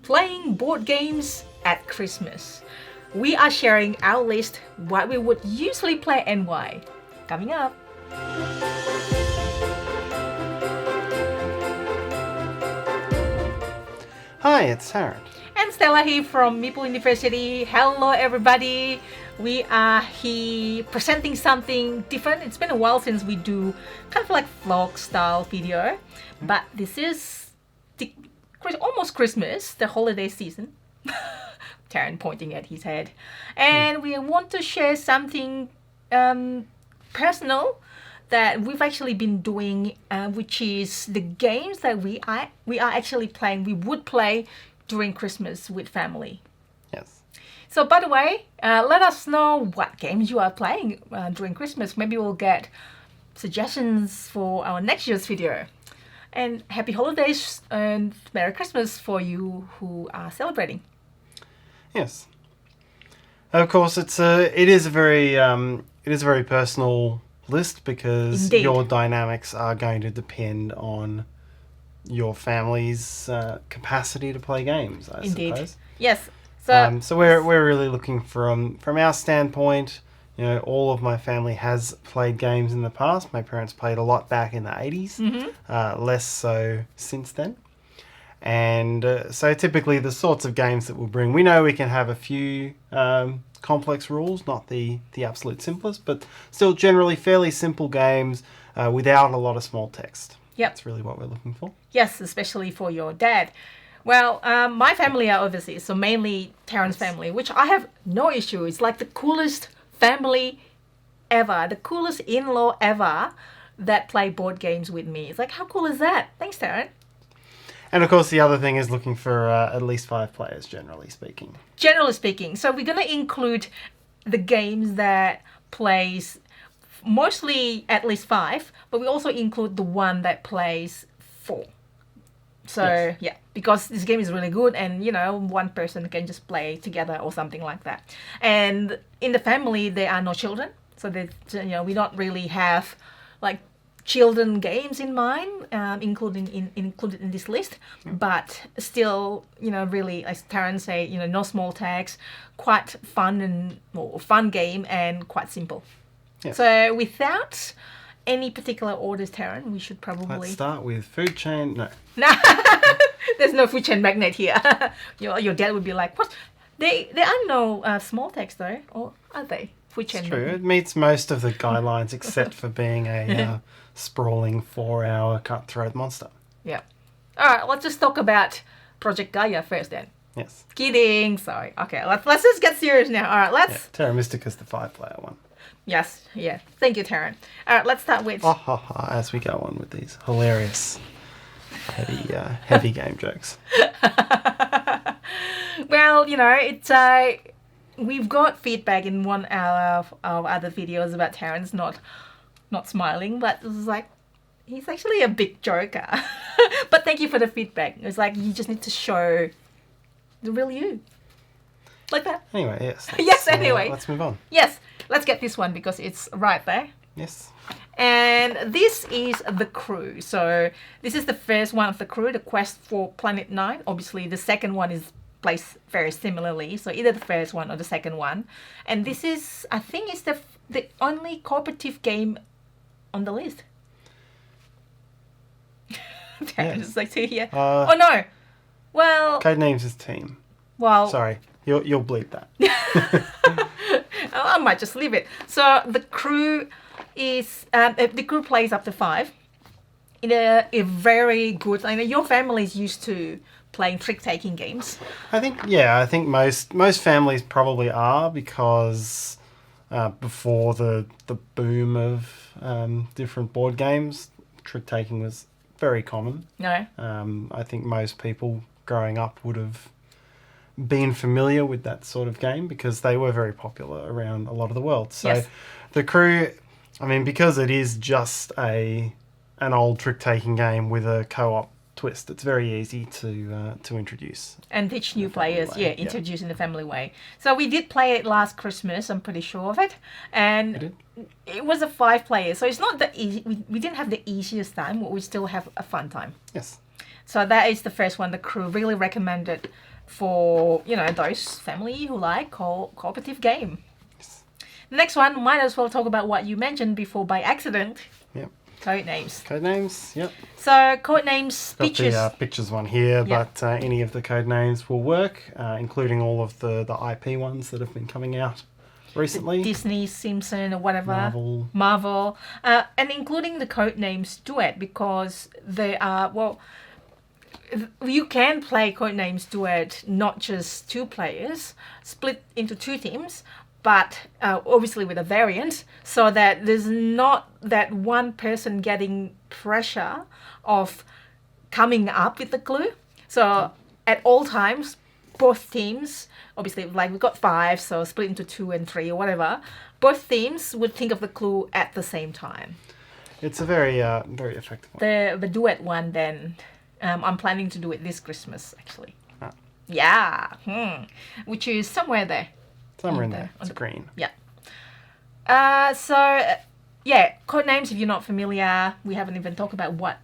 playing board games at Christmas. We are sharing our list, what we would usually play and why. Coming up. Hi, it's Tarrant. And Stella here from Meeple University. Hello everybody. We are here presenting something different. It's been a while since we do kind of like vlog style video. But this is almost Christmas, the holiday season. Tarrant pointing at his head. And we want to share something personal that we've actually been doing, which is the games that we are actually playing, we would play during Christmas with family. Yes. So by the way, let us know what games you are playing during Christmas. Maybe we'll get suggestions for our next year's video. And happy holidays and Merry Christmas for you who are celebrating. Yes. Of course, it is a very personal list because Indeed. Your dynamics are going to depend on your family's capacity to play games, I Indeed. suppose. Yes. So we're really looking from our standpoint. You know, all of my family has played games in the past. My parents played a lot back in the 80s, less so since then. And so typically the sorts of games that we'll bring, we know we can have a few complex rules, not the absolute simplest, but still generally fairly simple games without a lot of small text. Yep. That's really what we're looking for. Yes, especially for your dad. Well, my family are overseas, so mainly Tarrant's family, which I have no issue. It's like the coolest family ever, the coolest in-law ever that play board games with me. It's like, how cool is that? Thanks, Tarrant. And of course, the other thing is looking for at least 5 players, generally speaking. Generally speaking. So we're going to include the games that plays mostly at least 5, but we also include the one that plays 4. So, Yes. yeah, because this game is really good and, you know, one person can just play together or something like that. And in the family, there are no children. So, we don't really have, like, children games in mind, included in this list. But still, really, as Tarrant say, no small tags, quite fun game and quite simple. Yes. So, without any particular orders, Tarrant, we should probably... Let's start with food chain. No. There's no food chain magnet here. your dad would be like, what? There are no small text though, or are they? Food chain It's true. magnet. It meets most of the guidelines except for being a sprawling 4-hour cutthroat monster. Yeah. All right, let's just talk about Project Jahja first then. Yes. Kidding. Sorry. Okay, let's just get serious now. All right, let's... Yeah. Terra Mystica's the 5-player one. Yes, yeah. Thank you, Tarrant. All right, let's start with... As we go on with these hilarious, heavy game jokes. Well, it's we've got feedback in one of our other videos about Tarrant's not smiling, but it was like he's actually a big joker. But thank you for the feedback. It's like you just need to show the real you, like that. Anyway, yes. Yes. Anyway, let's move on. yes. Let's get this one because it's right there. Yes. And this is The Crew. So this is the first one of The Crew, the quest for Planet 9. Obviously, the second one is placed very similarly. So either the first one or the second one. And this is, I think, it's the only cooperative game on the list. Just like see here. Oh no. Well. Codenames is team. Well. Sorry, you'll bleep that. I might just leave it. So The Crew is the crew plays up to 5 in a very good. I know your family is used to playing trick-taking games. I think most families probably are because before the boom of different board games, trick-taking was very common. No. I think most people growing up would have been familiar with that sort of game because they were very popular around a lot of the world. So Yes. The Crew, I mean, because it is just an old trick-taking game with a co-op twist, it's very easy to introduce. And teach new players, way. introduce in the family way. So we did play it last Christmas, I'm pretty sure of it. And it was a 5 player, so it's not the easy. We didn't have the easiest time, but we still have a fun time. Yes. So that is the first one the crew really recommended for, those family who like cooperative game. The next one, might as well talk about what you mentioned before by accident. Yep. Codenames. Codenames, yep. So codenames pictures. Got the pictures one here, Yep. but any of the codenames will work, including all of the IP ones that have been coming out recently. Disney, Simpson, or whatever. Marvel. And including the codenames duet, because they are, you can play codenames duet not just 2 players, split into 2 teams, but obviously with a variant, so that there's not that one person getting pressure of coming up with the clue. So at all times, both teams, obviously, like we've got 5, so split into 2 and 3 or whatever, both teams would think of the clue at the same time. It's a very effective one. The duet one, then, I'm planning to do it this Christmas, actually. Ah. Yeah, which is somewhere there. Somewhere in there. It's green. Yeah. Codenames, if you're not familiar, we haven't even talked about what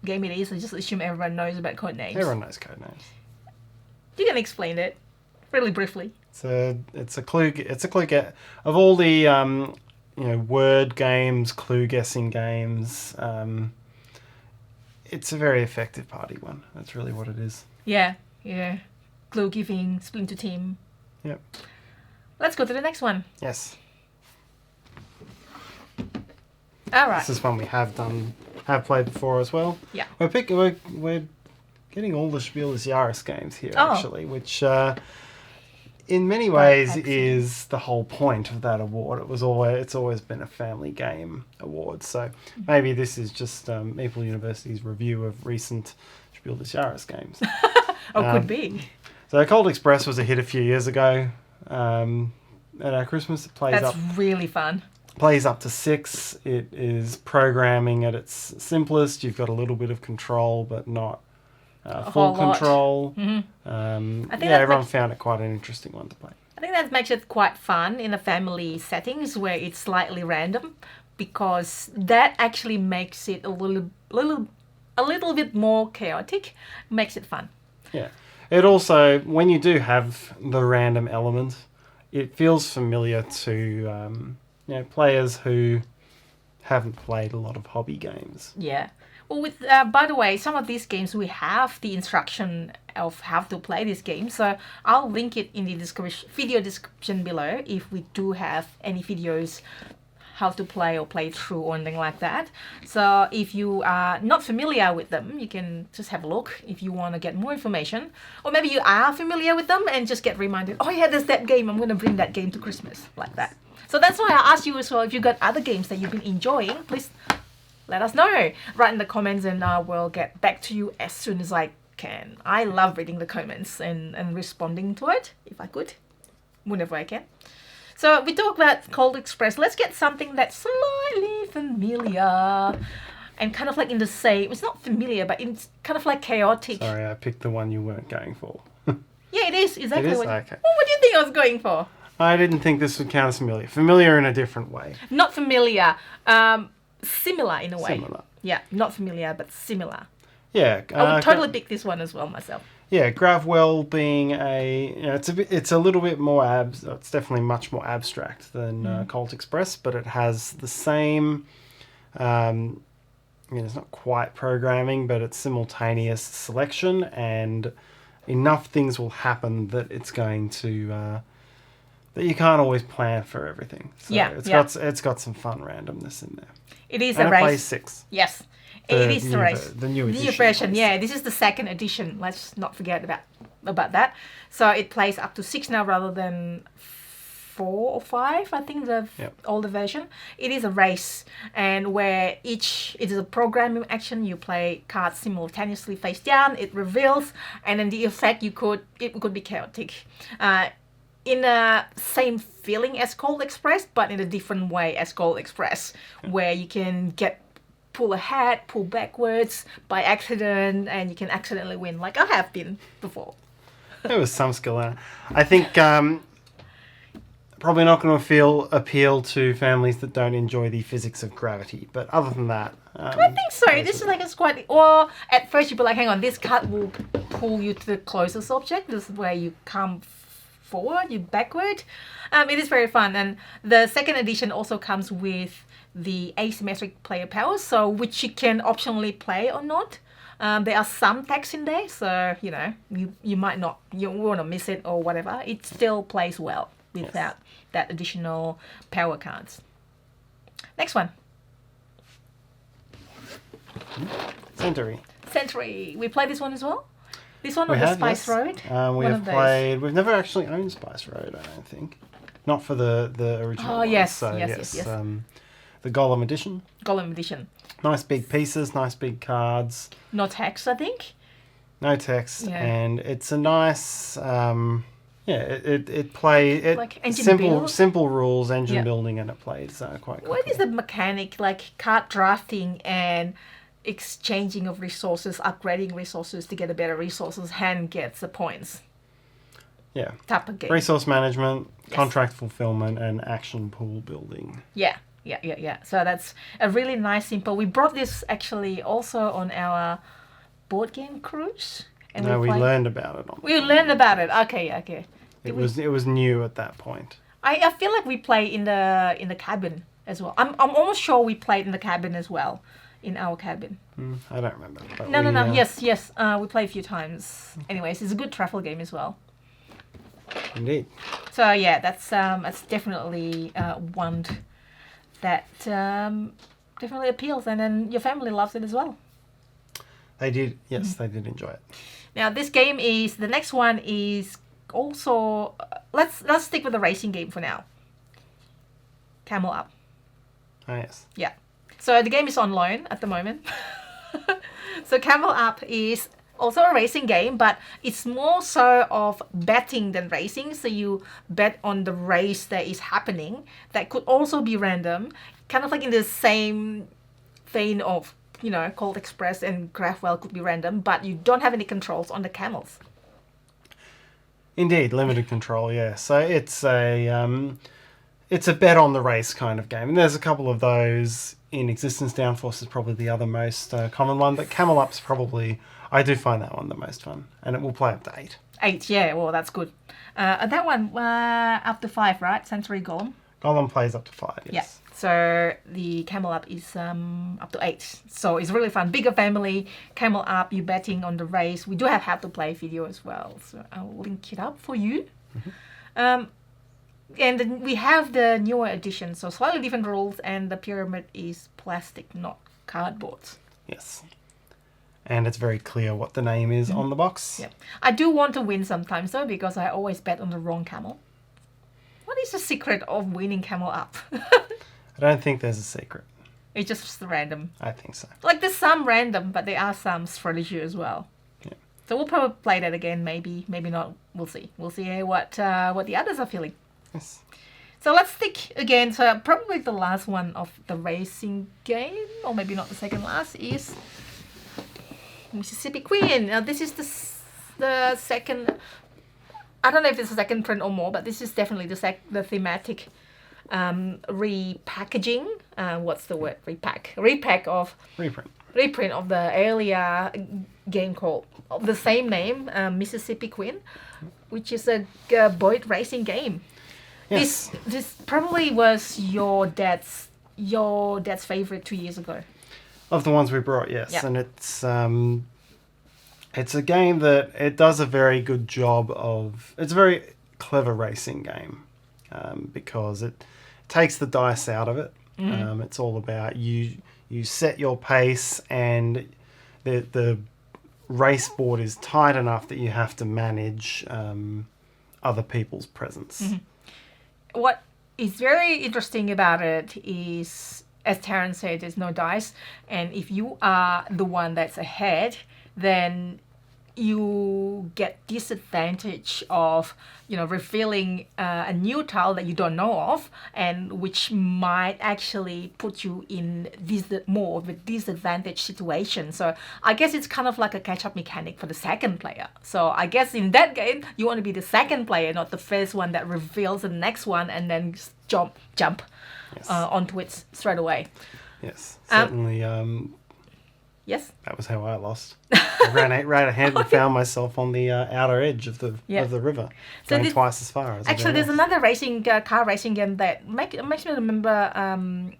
game it is. I just assume everyone knows about codenames. Everyone knows codenames. You can explain it really briefly. It's a clue of all the word games, clue guessing games. It's a very effective party one. That's really what it is. Yeah. Clue giving, split into team. Yep. Let's go to the next one. Yes. All right. This is one we have played before as well. Yeah. We're getting all the Spiel des Jahres games here, actually, which in many ways is the whole point of that award. It's always been a family game award. So maybe this is just Meeple University's review of recent Spiel des Jahres games. Could be. So Cold Express was a hit a few years ago. At our Christmas, it That's really fun. Plays up to 6. It is programming at its simplest. You've got a little bit of control, but not full control. Mm-hmm. Everyone found it quite an interesting one to play. I think that makes it quite fun in a family settings where it's slightly random, because that actually makes it a little bit more chaotic, makes it fun. Yeah. It also, when you do have the random element, it feels familiar to players who haven't played a lot of hobby games. Yeah. Well, by the way, some of these games we have the instruction of how to play this game, so I'll link it in the video description below if we do have any videos how to play or play through or anything like that. So if you are not familiar with them, you can just have a look if you want to get more information. Or maybe you are familiar with them and just get reminded, oh yeah, there's that game, I'm going to bring that game to Christmas, like that. So that's why I asked you as well, if you've got other games that you've been enjoying, please let us know. Write in the comments and I will get back to you as soon as I can. I love reading the comments and responding to it, if I could, whenever I can. So we talked about Cold Express. Let's get something that's slightly familiar and kind of like in the same... It's not familiar, but it's kind of like chaotic. Sorry, I picked the one you weren't going for. Yeah, it is. Exactly. It is? Okay. What do you think I was going for? I didn't think this would count as familiar. Familiar in a different way. Not familiar. Similar in a way. Similar. Yeah, not familiar, but similar. Yeah. I would totally pick this one as well myself. Yeah, Gravwell being it's a little bit more it's definitely much more abstract than Colt Express, but it has the same. It's not quite programming, but it's simultaneous selection, and enough things will happen that it's going to that you can't always plan for everything. So it's got some fun randomness in there. It is and a race. It plays 6. Yes. It is the race. The new version, yeah. This is the 2nd edition. Let's not forget about that. So it plays up to 6 now rather than 4 or 5, I think, the older version. It is a race, and where it is a programming action. You play cards simultaneously face down. It reveals, and then the effect it could be chaotic. In a same feeling as Cold Express, but in a different way as Cold Express, where you can pull ahead, pull backwards by accident, and you can accidentally win, like I have been before. There was some skill in it. I think Probably not going to appeal to families that don't enjoy the physics of gravity. But other than that, I think so. This is like it's quite. Or at first you'd be like, hang on, this card will pull you to the closest object. This is where you come forward, you backward. It is very fun, and the second edition also comes with the asymmetric player powers, so which you can optionally play or not. There are some text in there, so you might not, you want to miss it or whatever. It still plays well without that additional power cards. Next one. Century. We played this one as well. This one or the Spice Road. We've never actually owned Spice Road, I don't think. Not for the original. Oh, one. yes. So, Yes. The Golem edition. Nice big pieces, nice big cards. No text, I think. No text, and it's a nice. It like engine simple rules, engine building, and it plays quite quickly. What is the mechanic like card drafting and exchanging of resources, upgrading resources to get a better resources? Hand gets the points. Yeah. Type of game. Resource management, contract fulfillment, and action pool building. Yeah. So that's a really nice, simple. We brought this actually also on our board game cruise. And we learned about it. We learned about it. Okay. It was new at that point. I feel like we played in the cabin as well. I'm almost sure we played in the cabin as well, in our cabin. I don't remember. No. Yes. We played a few times. Anyways, it's a good travel game as well. Indeed. So yeah, that's definitely one that definitely appeals, and then your family loves it as well. They did. Yes, they did enjoy it. Now this game the next one is also let's stick with the racing game for now. Camel Up. Oh yes. Yeah. So the game is on loan at the moment. So Camel Up is also a racing game, but it's more so of betting than racing. So you bet on the race that is happening. That could also be random, kind of like in the same vein of Colt Express and Craftwell could be random, but you don't have any controls on the camels. Indeed, limited control. Yeah. So it's a bet on the race kind of game, and there's a couple of those in existence. Downforce is probably the other most common one, but Camel Up's probably. I do find that one the most fun, and it will play up to 8. 8, yeah. Well, that's good. That one up to 5, right? Century Golem. Golem plays up to 5. Yes. Yeah. So the Camel Up is up to 8. So it's really fun. Bigger family. Camel Up. You're betting on the race. We do have how to play video as well, so I'll link it up for you. And then we have the newer edition, so slightly different rules, and the pyramid is plastic, not cardboard. Yes. And it's very clear what the name is on the box. Yeah. I do want to win sometimes though, because I always bet on the wrong camel. What is the secret of winning Camel Up? I don't think there's a secret. It's just random. I think so. Like there's some random, but there are some strategy as well. Yeah. So we'll probably play that again, maybe not. We'll see. We'll see what the others are feeling. Yes. So let's stick again. So probably the last one of the racing game, or maybe not the second last, is Mississippi Queen. Now this is the second. I don't know if it's the second print or more, but this is definitely the thematic repackaging. What's the word? Reprint of the earlier game called of the same name, Mississippi Queen, which is a boat racing game. Yes. This probably was your dad's favorite 2 years ago. Of the ones we brought, yes. Yep. And it's a game that it does a very good job of. It's a very clever racing game because it takes the dice out of it. It's all about you set your pace, and the race board is tight enough that you have to manage other people's presence. What is very interesting about it is, as Tarrant said, there's no dice, and if you are the one that's ahead, then you get disadvantage of revealing a new tile that you don't know of, and which might actually put you in more of a disadvantaged situation. So I guess it's kind of like a catch-up mechanic for the second player. So I guess in that game you want to be the second player, not the first one that reveals the next one and then just jump Yes. onto it straight away. Yes, certainly. Yes. That was how I lost. I ran ahead and found myself on the outer edge of the river, So going twice as far as actually, there's another car racing game that makes me remember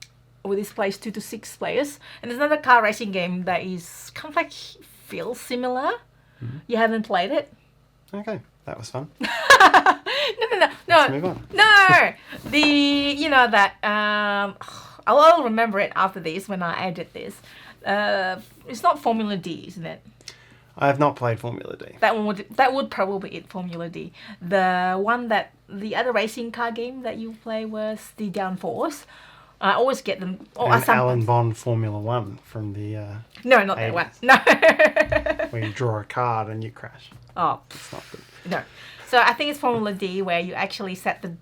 with this plays 2 to 6 players, and there's another car racing game that is kind of like feels similar. Mm-hmm. You haven't played it? Okay, that was fun. No. Let's move on. No, I'll remember it after this when I edit this. It's not Formula D, isn't it? I have not played Formula D. That would probably be it, Formula D. The other racing car game that you play was the Downforce. I always get them. And Alan Bond Formula 1 from the no, not 80s. that one. No. Where you draw a card and you crash. Oh, it's not good. No. So I think it's Formula D where you actually set the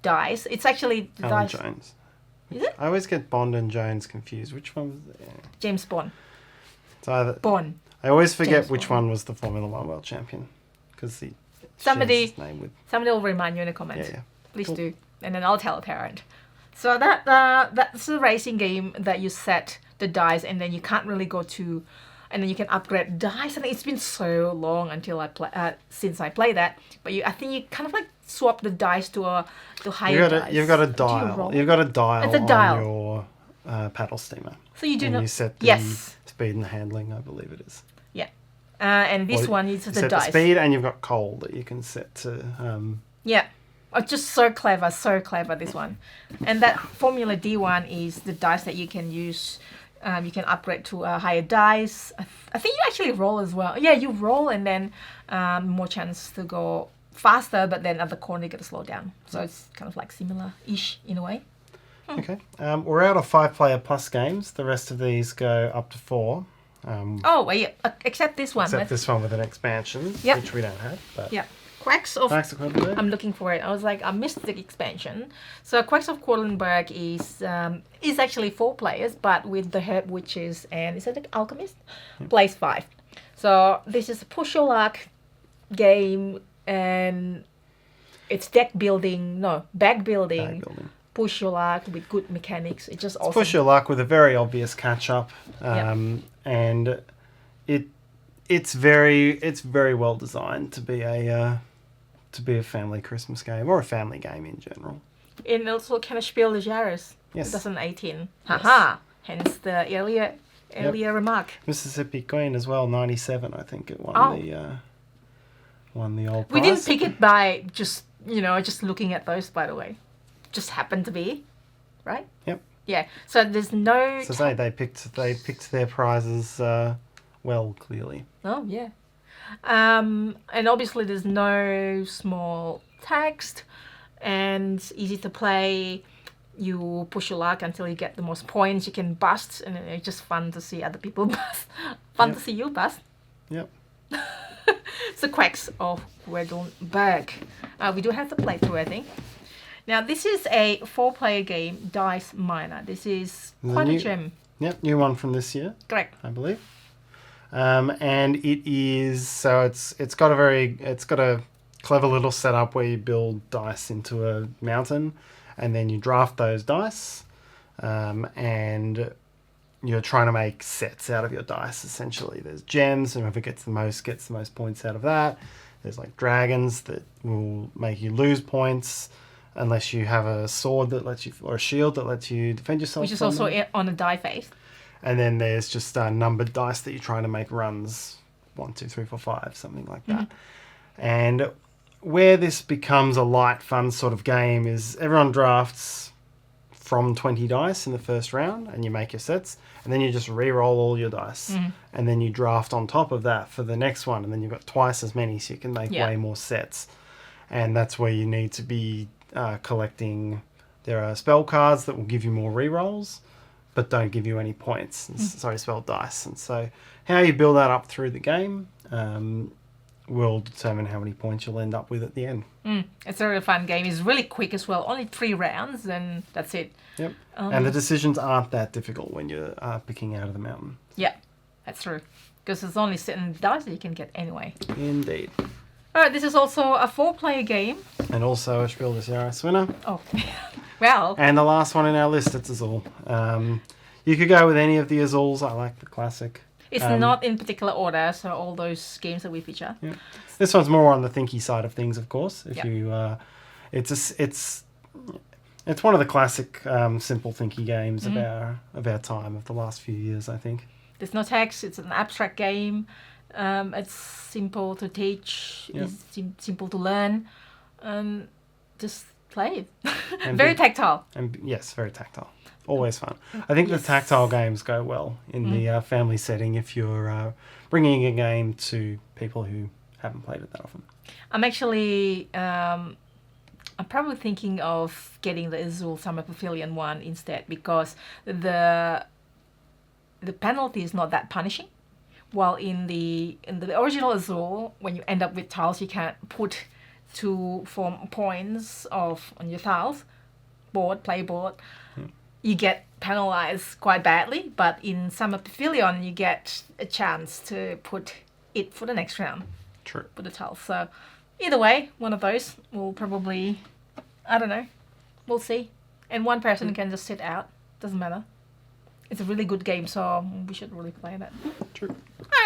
dice. It's actually the Alan dice. Jones. Is it? I always get Bond and Jones confused. Which one was it? James Bond. It's either Bond. I always forget James which Bond. one was the Formula 1 world champion because Somebody name will remind you in the comments. Yeah. Please Cool. do, and then I'll tell Tarrant. So that's a racing game that you set the dice, and then you can't really go to, and then you can upgrade dice. And it's been so long since I played that, but I think you kind of like swap the dice to higher dice. You've got a dial. You've got a dial. It's a dial on your paddle steamer. So you do and not. you set the Yes. speed and the handling. I believe it is. Yeah. And this one is You the set dice. the speed, and you've got coal that you can set to. Yeah. Oh, just so clever, this one. And that Formula D one is the dice that you can use. You can upgrade to higher dice. I think you actually roll as well. Yeah, you roll and then more chance to go faster, but then at the corner you get to slow down. So it's kind of like similar-ish in a way. Okay. We're out of 5-player plus games. The rest of these go up to 4. Except this one. Except this one with an expansion, Yep. which we don't have. But Yeah. Quacks of... Quacks of Quedlinburg. I'm looking for it. I was like, I missed the expansion. So Quacks of Quedlinburg is actually 4 players, but with the Herb Witches and is it the Alchemist? Plays 5. So this is a push your luck game, and it's bag building. Bag building. Push your luck with good mechanics. It's just awesome. Push your luck with a very obvious catch up, and it's very well designed to be a family Christmas game or a family game in general. And also kind of Spiel des Jahres, Yes. 2018. Haha. Hence the earlier remark. Mississippi Queen as well, 97. I think it won the old prize. We didn't pick it by just looking at those, by the way. Just happened to be, right? Yep. Yeah. So there's no. So say they picked their prizes well, clearly. Oh yeah. And obviously there's no small text, and it's easy to play. You push your luck until you get the most points. You can bust, and it's just fun to see other people bust. Fun to see you bust. Yep. So Quacks of Quedlinburg. We do have to play through, I think. Now, this is a 4-player game, Dice Miner. This is quite a gem. Yep, new one from this year. Correct. I believe. And it is it's got a clever little setup where you build dice into a mountain, and then you draft those dice, and you're trying to make sets out of your dice. Essentially, there's gems, and whoever gets the most points out of that. There's like dragons that will make you lose points unless you have a sword that lets you, or a shield that lets you defend yourself. Which is also on a die face. And then there's just numbered dice that you're trying to make runs, 1, 2, 3, 4, 5, something like that. And where this becomes a light, fun sort of game is everyone drafts from 20 dice in the first round, and you make your sets, and then you just re-roll all your dice, and then you draft on top of that for the next one, and then you've got twice as many, so you can make way more sets. And that's where you need to be collecting. There are spell cards that will give you more re-rolls, but don't give you any points. Sorry, spell dice. And so how you build that up through the game will determine how many points you'll end up with at the end. It's a really fun game. It's really quick as well. Only 3 rounds and that's it. Yep. And the decisions aren't that difficult when you're picking out of the mountain. Yeah, that's true. Because it's only certain dice that you can get anyway. Indeed. Alright, this is also a 4-player game. And also a Spiel des Jahres winner. Oh, well. And the last one in our list, it's Azul. You could go with any of the Azuls. I like the classic. It's not in particular order, so all those games that we feature. Yeah. This one's more on the thinky side of things, of course. If Yep. you, it's one of the classic simple thinky games of our time, of the last few years, I think. There's no text. It's an abstract game. It's simple to teach. Yep. It's simple to learn. Just play it. And Very tactile. And yes, very tactile. Always fun. I think the tactile games go well in the family setting if you're bringing a game to people who haven't played it that often. I'm actually, I'm probably thinking of getting the Azul Summer Pavilion one instead because the penalty is not that punishing. While in the original Azul, when you end up with tiles, you can't put to form points on your tiles play board. You get penalized quite badly, but in Summer Pavilion you get a chance to put it for the next round. True. For the tiles. So either way, one of those will probably, I don't know, we'll see. And one person can just sit out. Doesn't matter. It's a really good game, so we should really play that. True.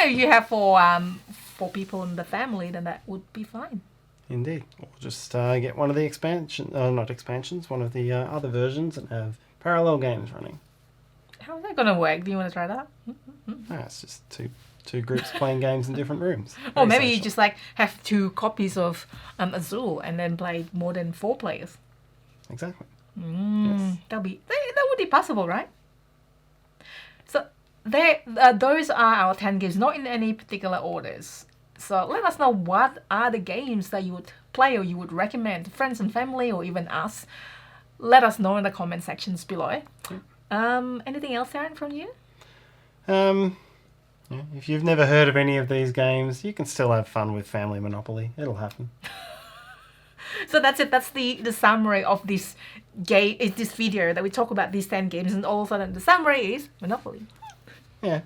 If you have four people in the family, then that would be fine. Indeed. Or just get one of the one of the other versions and have parallel games running. How is that going to work? Do you want to try that? It's just two groups playing games in different rooms. Or Very maybe you social. just have 2 copies of Azul and then play more than 4 players. Exactly. Yes. That would be possible, right? So those are our 10 games, not in any particular orders. So let us know what are the games that you would play or you would recommend to friends and family or even us. Let us know in the comment sections below. Anything else, Tarrant, from you? If you've never heard of any of these games, you can still have fun with Family Monopoly. It'll happen. So that's it. That's the summary of this this video that we talk about these 10 games, and all of a sudden the summary is Monopoly. Yeah.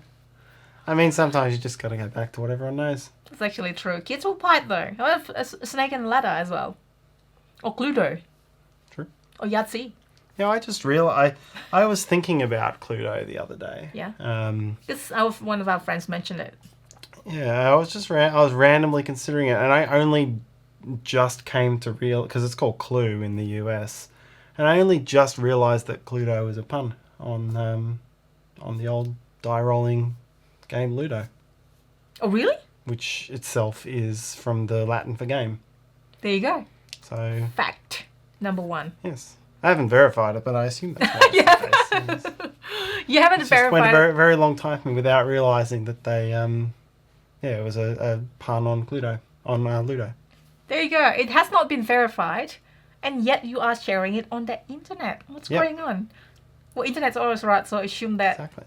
I mean, sometimes you just got to go back to what everyone knows. That's actually true. Kids will play it though. I have a Snake and Ladder as well. Or Cluedo. True. Or Yahtzee. Yeah, I just realized I was thinking about Cluedo the other day. Yeah. One of our friends mentioned it. Yeah, I was randomly considering it, and I only just came to because it's called Clue in the US, and I only just realized that Cluedo is a pun on the old die rolling game Ludo. Oh, really? Which itself is from the Latin for game. There you go. So fact number 1. Yes. I haven't verified it, but I assume that's what Yeah. it's based. You haven't It just went verified a very, very long time for me without realizing that they it was a pun on Cluedo, on Ludo. There you go. It has not been verified, and yet you are sharing it on the internet. What's going on? Well, internet's always right, so assume that Exactly.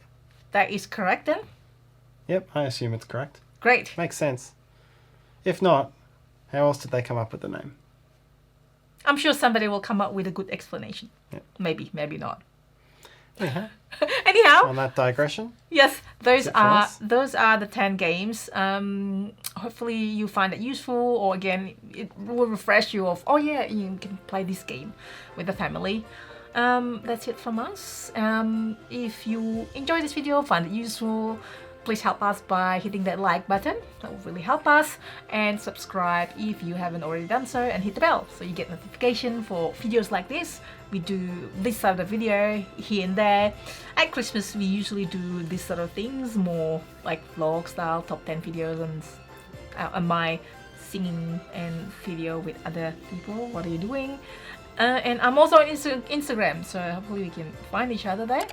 that is correct then. Yep, I assume it's correct. Great. Makes sense. If not, how else did they come up with the name? I'm sure somebody will come up with a good explanation. Yep. Maybe, maybe not. Anyhow, Anyhow, on that digression. yes, those Is it for are us? the 10 games. Hopefully you find it useful, or again, it will refresh you of, oh yeah, you can play this game with the family. That's it from us. If you enjoyed this video, find it useful, please help us by hitting that like button. That will really help us. And subscribe if you haven't already done so, and hit the bell so you get notification for videos like this. We do this sort of video here and there. At Christmas we usually do this sort of things, more like vlog style, top 10 videos, and my singing and video with other people. What are you doing? And I'm also on Instagram, so hopefully we can find each other there.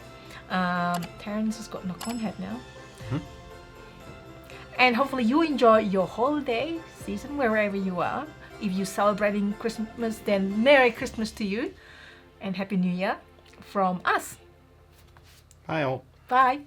Terrence has got knock on head now. And hopefully you enjoy your holiday season wherever you are. If you're celebrating Christmas, then Merry Christmas to you and Happy New Year from us. Bye all. Bye.